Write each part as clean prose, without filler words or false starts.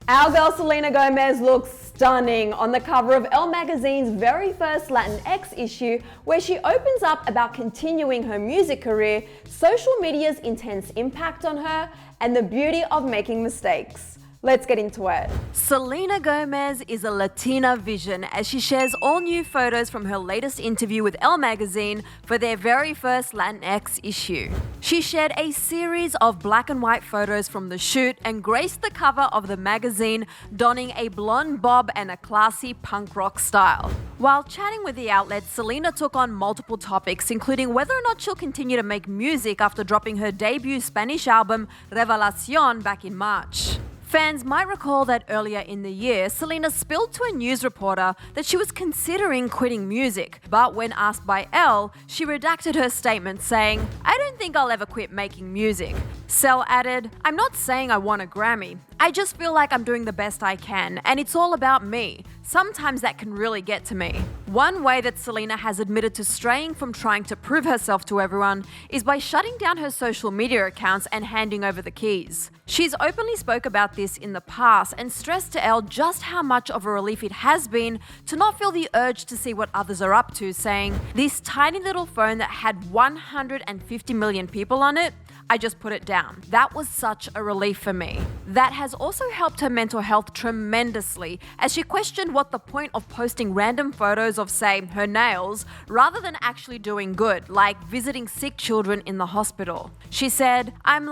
Our girl Selena Gomez looks stunning on the cover of Elle magazine's very first Latinx issue, where she opens up about continuing her music career, social media's intense impact on her, and the beauty of making mistakes. Let's get into it. Selena Gomez is a Latina vision as she shares all new photos from her latest interview with Elle magazine for their very first Latinx issue. She shared a series of black and white photos from the shoot and graced the cover of the magazine donning a blonde bob and a classy punk rock style. While chatting with the outlet, Selena took on multiple topics, including whether or not she'll continue to make music after dropping her debut Spanish album Revelación back in March. Fans might recall that earlier in the year, Selena spilled to a news reporter that she was considering quitting music, but when asked by Elle, she redacted her statement saying, "I don't think I'll ever quit making music." Sel added, "I'm not saying I want a Grammy. I just feel like I'm doing the best I can, and it's all about me. Sometimes that can really get to me." One way that Selena has admitted to straying from trying to prove herself to everyone is by shutting down her social media accounts and handing over the keys. She's openly spoke about this in the past and stressed to Elle just how much of a relief it has been to not feel the urge to see what others are up to, saying, "This tiny little phone that had 150 million people on it, I just put it down. That was such a relief for me." That has also helped her mental health tremendously, as she questioned what the point of posting random photos of, say, her nails, rather than actually doing good, like visiting sick children in the hospital. She said, I've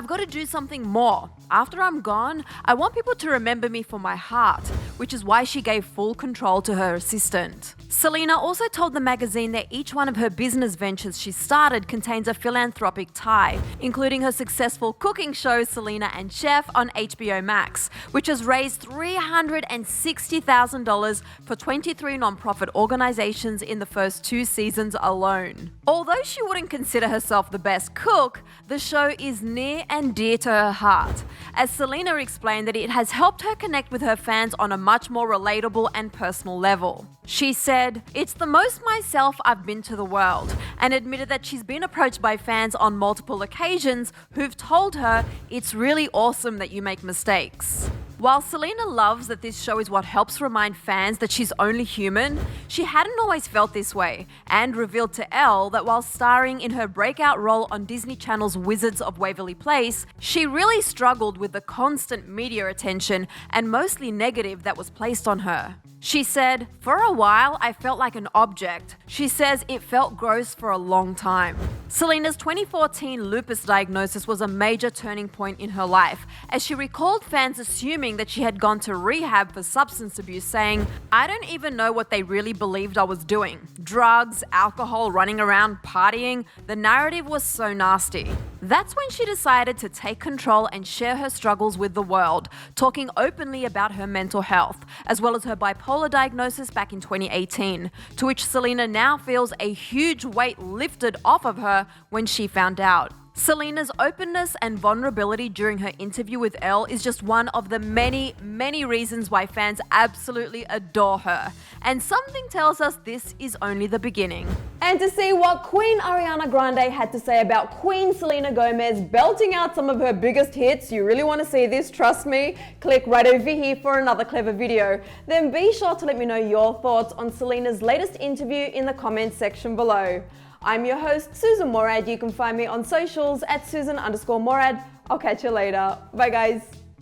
got to do something more. After I'm gone, I want people to remember me for my heart," which is why she gave full control to her assistant. Selena also told the magazine that each one of her business ventures she started contains a philanthropic tie, including her successful cooking show Selena and Chef on HBO Max, which has raised $360,000 for 23 nonprofit organizations in the first 2 seasons alone. Although she wouldn't consider herself the best cook, the show is near and dear to her heart, as Selena explained that it has helped her connect with her fans on a much more relatable and personal level. She said, "It's the most myself I've been to the world," and admitted that she's been approached by fans on multiple occasions who've told her, "It's really awesome that you make mistakes." While Selena loves that this show is what helps remind fans that she's only human, she hadn't always felt this way, and revealed to Elle that while starring in her breakout role on Disney Channel's Wizards of Waverly Place, she really struggled with the constant media attention and mostly negative that was placed on her. She said, "For a while, I felt like an object." She says it felt gross for a long time. Selena's 2014 lupus diagnosis was a major turning point in her life, as she recalled fans assuming that she had gone to rehab for substance abuse, saying, "I don't even know what they really believed I was doing. Drugs, alcohol, running around, partying. The narrative was so nasty." That's when she decided to take control and share her struggles with the world, talking openly about her mental health, as well as her bipolar diagnosis back in 2018, to which Selena now feels a huge weight lifted off of her when she found out. Selena's openness and vulnerability during her interview with Elle is just one of the many, many reasons why fans absolutely adore her. And something tells us this is only the beginning. And to see what Queen Ariana Grande had to say about Queen Selena Gomez belting out some of her biggest hits, you really want to see this, trust me, click right over here for another clever video. Then be sure to let me know your thoughts on Selena's latest interview in the comments section below. I'm your host, Susan Morad. You can find me on socials at Susan_Morad. I'll catch you later. Bye guys.